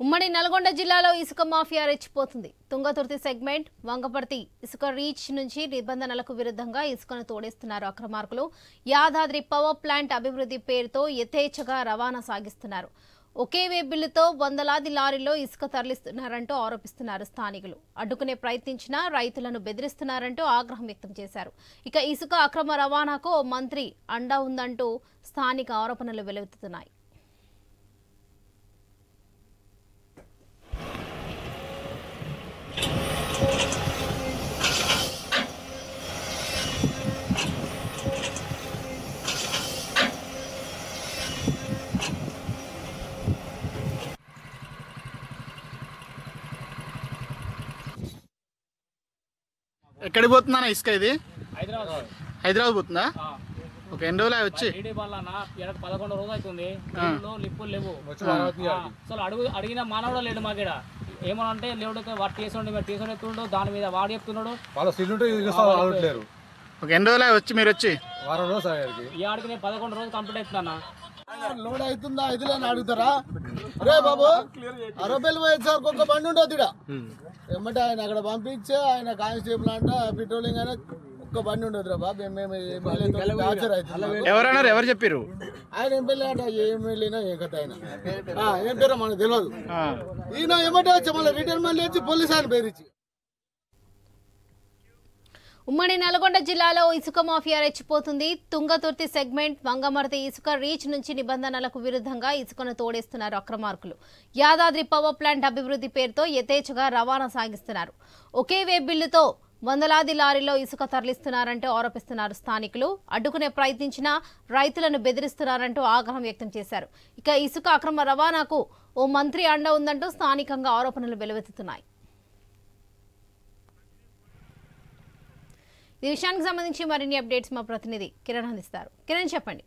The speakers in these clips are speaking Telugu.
ఉమ్మడి నల్గొండ జిల్లాలో ఇసుక మాఫియా రెచ్చిపోతుంది. తుంగతుర్తి సెగ్మెంట్ వంగపర్తి ఇసుక రీచ్ నుంచి నిబంధనలకు విరుద్ధంగా ఇసుకను తోడేస్తున్నారు అక్రమార్కులు. యాదాద్రి పవర్ ప్లాంట్ అభివృద్ధి పేరుతో యథేచ్ఛగా రవాణా సాగిస్తున్నారు. ఒకే వే బిల్లుతో వందలాది లారీల్లో ఇసుక తరలిస్తున్నారంటూ ఆరోపిస్తున్నారు స్థానికులు. అడ్డుకునే ప్రయత్నించినా రైతులను బెదిరిస్తున్నారంటూ ఆగ్రహం వ్యక్తం చేశారు. ఇక ఇసుక అక్రమ రవాణాకు ఓ మంత్రి అండా ఉందంటూ స్థానిక ఆరోపణలు వెలువెత్తుతున్నాయి. ఎక్కడికి పోతుందా ఇసుక? ఇది హైదరాబాద్ పోతుందా? ఒక ఎన్ని రోజులు వచ్చి 11 రోజులు అవుతుంది. లిప్పులు లేవు అసలు. అడిగిన మానవుడు లేడు మాకేడ. ఏమనంటే లేడు వాడు టీసోడు ఎత్తుండు, దాని మీద వాడు చెప్తున్నాడు. ఒక ఎన్ని రోజులు వచ్చి మీరు వచ్చి వారం రోజు ఈ ఆడికి నేను 11 రోజులు కంప్లీట్ అవుతున్నా. లోడ్ అవుతుందా అయితే అడుగుతారా? రే బాబు 60 పోయేసరికి ఒక బండి ఉండదు ఇక్కడ. ఏమంటే ఆయన అక్కడ పంపించే ఆయన కానిస్టేబుల్ అంట పెట్రోలింగ్ అయినా ఒక్క బండి ఉండదు రా బాబు. ఎవరన్నారు? ఎవరు చెప్పారు? ఆయన ఎమ్మెల్యే అంట. ఏ ఎమ్మెల్యేనా ఏ కథ ఆయన ఏం పేరు మనకు తెలియదు. ఈయన ఏమంటే వచ్చి మళ్ళీ రిటర్న్ మళ్ళీ వచ్చి పోలీస్ ఆయన పేరు ఇచ్చి. ఉమ్మడి నల్గొండ జిల్లాలో ఇసుక మాఫియా రెచ్చిపోతుంది. తుంగతుర్తి సెగ్మెంట్ వంగమర్తి ఇసుక రీచ్ నుంచి నిబంధనలకు విరుద్ధంగా ఇసుకను తోడేస్తున్నారు అక్రమార్కులు. యాదాద్రి పవర్ ప్లాంట్ అభివృద్ధి పేరుతో యథేచ్ఛగా రవాణా సాగిస్తున్నారు. ఒకే వే బిల్లుతో వందలాది లారీల్లో ఇసుక తరలిస్తున్నారంటూ ఆరోపిస్తున్నారు స్థానికులు. అడ్డుకునే ప్రయత్నించినా రైతులను బెదిరిస్తున్నారంటూ ఆగ్రహం వ్యక్తం చేశారు. ఇక ఇసుక అక్రమ రవాణాకు ఓ మంత్రి అండ ఉందంటూ స్థానికంగా ఆరోపణలు వెలువెత్తుతున్నాయి. ఈ విషయానికి సంబంధించి మరిన్ని అప్డేట్స్ మా ప్రతినిధి కిరణ్ అందిస్తారు. కిరణ్, చెప్పండి.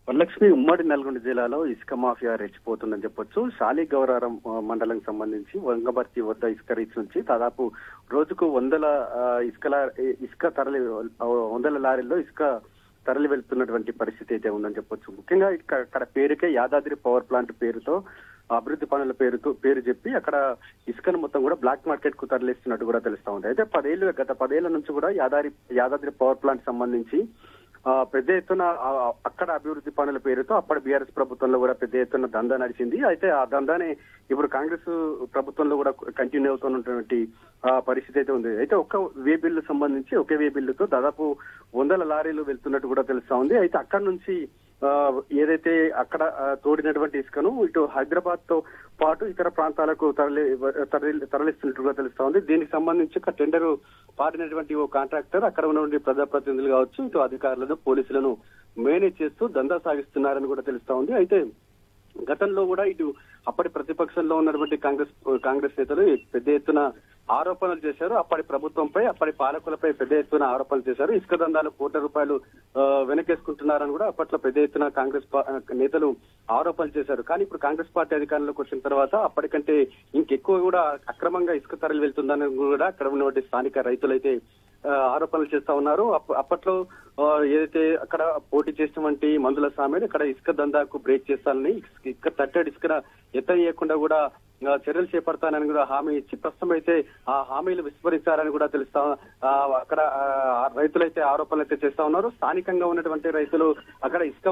వరలక్ష్మి, ఉమ్మడి నల్గొండ జిల్లాలో ఇసుక మాఫియా రెచ్చిపోతుందని చెప్పొచ్చు. శాలిగౌరారం మండలం సంబంధించి వంగబర్తి వద్ద ఇసుక రీచ్ నుంచి దాదాపు రోజుకు వందల లారీల్లో ఇసుక తరలి వెళ్తున్నటువంటి పరిస్థితి అయితే ఉందని చెప్పొచ్చు. ముఖ్యంగా ఇక్కడ పేరుకే యాదాద్రి పవర్ ప్లాంట్ పేరుతో అభివృద్ధి పనుల పేరు చెప్పి అక్కడ ఇసుకను మొత్తం కూడా బ్లాక్ మార్కెట్ కు తరలిస్తున్నట్టు కూడా తెలుస్తా ఉంది. అయితే గత 10 ఏళ్ల నుంచి కూడా యాదాద్రి పవర్ ప్లాంట్ సంబంధించి పెద్ద ఎత్తున అక్కడ అభివృద్ధి పనుల పేరుతో అప్పటి బీఆర్ఎస్ ప్రభుత్వంలో కూడా పెద్ద ఎత్తున దందా నడిచింది. అయితే ఆ దందానే ఇప్పుడు కాంగ్రెస్ ప్రభుత్వంలో కూడా కంటిన్యూ అవుతున్నటువంటి పరిస్థితి అయితే ఉంది. అయితే ఒకే వే బిల్లుతో దాదాపు 100 లారీలు వెళ్తున్నట్టు కూడా తెలుస్తా ఉంది. అయితే అక్కడ నుంచి ఏదైతే అక్కడ తోడినటువంటి ఇసుకను ఇటు హైదరాబాద్ తో పాటు ఇతర ప్రాంతాలకు తరలిస్తున్నట్టుగా తెలుస్తా ఉంది. దీనికి సంబంధించి ఒక టెండర్ పాడినటువంటి ఓ కాంట్రాక్టర్ అక్కడ ఉన్నటువంటి ప్రజాప్రతినిధులు కావచ్చు, ఇటు అధికారులను పోలీసులను మేనేజ్ చేస్తూ దందా సాగిస్తున్నారని కూడా తెలుస్తా ఉంది. అయితే గతంలో కూడా ఇటు అప్పటి ప్రతిపక్షంలో ఉన్నటువంటి కాంగ్రెస్ నేతలు పెద్ద ఎత్తున ఆరోపణలు చేశారు. అప్పటి ప్రభుత్వంపై, అప్పటి పాలకులపై పెద్ద ఎత్తున ఆరోపణలు చేశారు. ఇసుక దందాలు కోట్ల రూపాయలు వెనకేసుకుంటున్నారని కూడా అప్పట్లో పెద్ద ఎత్తున కాంగ్రెస్ నేతలు ఆరోపణలు చేశారు. కానీ ఇప్పుడు కాంగ్రెస్ పార్టీ అధికారంలోకి వచ్చిన తర్వాత అప్పటికంటే ఇంకెక్కువ కూడా అక్రమంగా ఇసుక తరలి వెళ్తుందని కూడా అక్కడ ఉన్నటువంటి స్థానిక రైతులైతే ఆరోపణలు చేస్తా ఉన్నారు. అప్పట్లో ఏదైతే అక్కడ పోటీ చేసినటువంటి మందుల సామెను ఇక్కడ ఇసుక దందాకు బ్రేక్ చేస్తానని, ఇసుక తట్టడి ఇసుక ఎత్తనీయకుండా కూడా చర్యలు చేపడతానని కూడా హామీ ఇచ్చి ప్రస్తుతం అయితే ఆ హామీలు విస్మరించారని కూడా తెలుస్తా అక్కడ రైతులైతే ఆరోపణలు అయితే చేస్తా ఉన్నారు. స్థానికంగా ఉన్నటువంటి రైతులు అక్కడ ఇసుక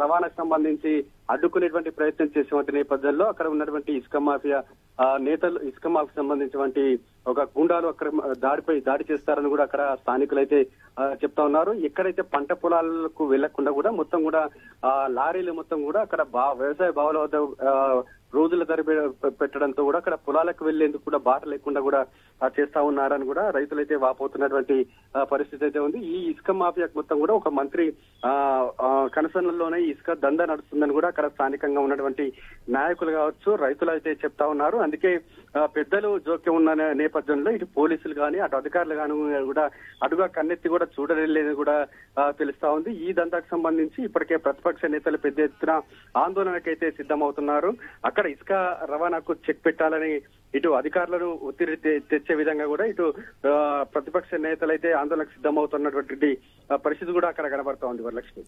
రవాణాకు సంబంధించి అడ్డుకునేటువంటి ప్రయత్నం చేసేటువంటి నేపథ్యంలో అక్కడ ఉన్నటువంటి ఇసుక మాఫియా నేతలు ఇసుక మాఫియాకు సంబంధించినటువంటి ఒక గుండాలు అక్కడ దాడి చేస్తారని కూడా అక్కడ స్థానికులు అయితే చెప్తా ఉన్నారు. ఎక్కడైతే పంట పొలాలకు వెళ్లకుండా కూడా మొత్తం కూడా లారీలు మొత్తం కూడా అక్కడ వ్యవసాయ బావుల వద్ద రోజుల తరబడి పెట్టడంతో కూడా అక్కడ పొలాలకు వెళ్లేందుకు కూడా బాట లేకుండా కూడా చేస్తా ఉన్నారని కూడా రైతులైతే వాపోతున్నటువంటి పరిస్థితి అయితే ఉంది. ఈ ఇసుక మాఫియాకు మొత్తం కూడా ఒక మంత్రి కనసనలోనే ఇసుక దందా నడుస్తుందని కూడా అక్కడ స్థానికంగా ఉన్నటువంటి నాయకులు కావచ్చు, రైతులు అయితే చెప్తా ఉన్నారు. అందుకే పెద్దలు జోక్యం ఉన్న నేపథ్యంలో ఇటు పోలీసులు కానీ అటు అధికారులు కానీ కూడా అటుగా కన్నెత్తి కూడా చూడలేదని కూడా తెలుస్తా ఉంది. ఈ దందాకు సంబంధించి ఇప్పటికే ప్రతిపక్ష నేతలు పెద్ద ఎత్తున ఆందోళనకైతే సిద్ధమవుతున్నారు. అక్కడ ఇసుక రవాణాకు చెక్ పెట్టాలని ఇటు అధికారులను ఒత్తిడి తెచ్చే విధంగా కూడా ఇటు ప్రతిపక్ష నేతలైతే ఆందోళనకు సిద్ధమవుతున్నటువంటి పరిస్థితి కూడా అక్కడ కనబడతా ఉంది. వరలక్ష్మి,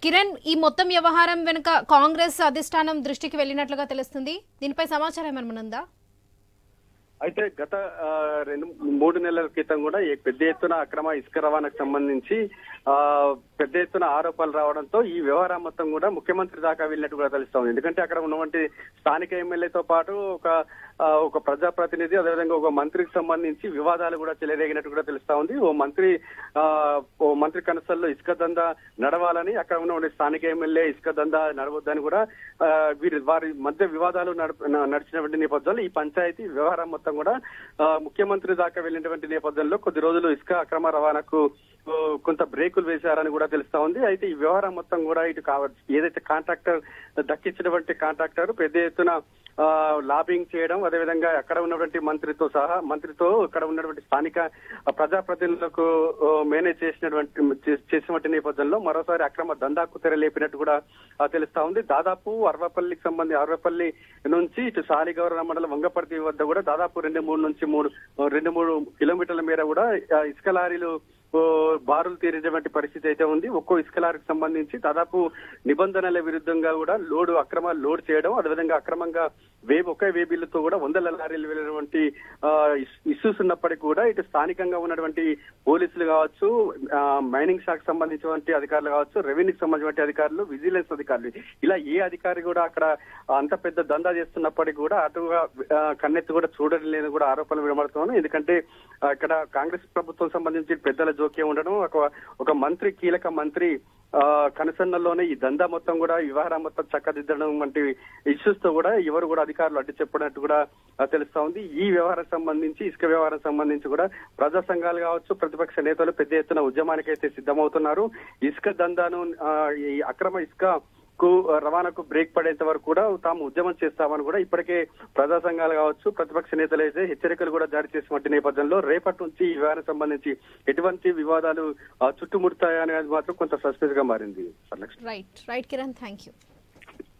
కిరణ్, ఈ మొత్తం వ్యవహారం వెనుక కాంగ్రెస్ అధిష్టానం దృష్టికి వెళ్ళినట్లుగా తెలుస్తుంది. దీనిపై సమాచారం ఏమైనా ఉందా? అయితే గత 2-3 నెలల క్రితం కూడా పెద్ద ఎత్తున అక్రమ ఇసుక రవాణాకు సంబంధించి పెద్ద ఎత్తున ఆరోపణలు రావడంతో ఈ వ్యవహారం మొత్తం కూడా ముఖ్యమంత్రి దాకా వెళ్ళినట్టు కూడా తెలుస్తోంది. ఎందుకంటే అక్కడ ఉన్నటువంటి స్థానిక ఎమ్మెల్యేతో పాటు ఒక ప్రజాప్రతినిధి, అదేవిధంగా ఒక మంత్రికి సంబంధించి వివాదాలు కూడా చెలరేగినట్టు కూడా తెలుస్తా ఉంది. ఓ మంత్రి కనసల్లో ఇసుక దందా నడవాలని, అక్కడ ఉన్న స్థానిక ఎమ్మెల్యే ఇసుక దందా నడవద్దని కూడా వారి మధ్య వివాదాలు నడిచినటువంటి నేపథ్యంలో ఈ పంచాయతీ వ్యవహారం మొత్తం కూడా ముఖ్యమంత్రి దాకా వెళ్ళినటువంటి నేపథ్యంలో కొద్ది రోజులు ఇసుక అక్రమ రవాణాకు కొంత బ్రేకులు వేశారని కూడా తెలుస్తా ఉంది. అయితే ఈ వ్యవహారం మొత్తం కూడా ఇటు ఏదైతే కాంట్రాక్టర్ దక్కించినటువంటి కాంట్రాక్టర్ పెద్ద ఎత్తున లాబింగ్ చేయడం, అదేవిధంగా అక్కడ ఉన్నటువంటి మంత్రితో ఇక్కడ ఉన్నటువంటి స్థానిక ప్రజాప్రతినిధులకు మేనేజ్ చేసినటువంటి నేపథ్యంలో మరోసారి అక్రమ దందాకు తెరలేపినట్టు కూడా తెలుస్తా ఉంది. దాదాపు అరవపల్లి నుంచి ఇటు సాలిగౌరవ మండలం వంగపర్తి వద్ద కూడా దాదాపు 2-3 కిలోమీటర్ల మేర కూడా ఇసుక లారీలు బారులు తీరేటువంటి పరిస్థితి అయితే ఉంది. ఒక్కో ఇసుక లారీకి సంబంధించి దాదాపు నిబంధనల విరుద్ధంగా కూడా అక్రమ లోడ్ చేయడం, అదేవిధంగా అక్రమంగా ఒకే బిల్లుతో కూడా 100 లారీలు వెళ్ళినటువంటి ఇష్యూస్ ఉన్నప్పటికీ కూడా ఇటు స్థానికంగా ఉన్నటువంటి పోలీసులు కావచ్చు, మైనింగ్ శాఖకు సంబంధించినటువంటి అధికారులు కావచ్చు, రెవెన్యూకి సంబంధించిన అధికారులు, విజిలెన్స్ అధికారులు, ఇలా ఏ అధికారి కూడా అక్కడ అంత పెద్ద దందా చేస్తున్నప్పటికీ కూడా అటుగా కన్నెత్తి కూడా చూడడం లేదు కూడా ఆరోపణలు వినబడుతున్నాయి. ఎందుకంటే ఇక్కడ కాంగ్రెస్ ప్రభుత్వం సంబంధించి పెద్దల జోక్యం ఉండడం, ఒక కీలక మంత్రి కనసన్నల్లోనే ఈ దందా మొత్తం కూడా వ్యవహారం మొత్తం చక్కదిద్దడం వంటి ఇష్యూస్ తో కూడా ఎవరు కూడా అధికారులు అడ్డు చెప్పినట్టు కూడా తెలుస్తా ఉంది. ఈ వ్యవహారం సంబంధించి ఇసుక వ్యవహారం సంబంధించి కూడా ప్రజా సంఘాలు కావచ్చు, ప్రతిపక్ష నేతలు పెద్ద ఎత్తున ఉద్యమానికైతే సిద్ధమవుతున్నారు. ఇసుక దందాను, ఈ అక్రమ ఇసుక రవాణాకు బ్రేక్ పడేంత వరకు కూడా తాము ఉద్యమం చేస్తామని కూడా ఇప్పటికే ప్రజా సంఘాలు కావచ్చు, ప్రతిపక్ష నేతలు అయితే హెచ్చరికలు కూడా జారీ చేసినటువంటి నేపథ్యంలో రేపటి నుంచి ఈ వ్యవహారం సంబంధించి ఎటువంటి వివాదాలు చుట్టుముడతాయనేది మాత్రం కొంత సస్పెన్స్ గా మారింది. Right Kiran, thank you.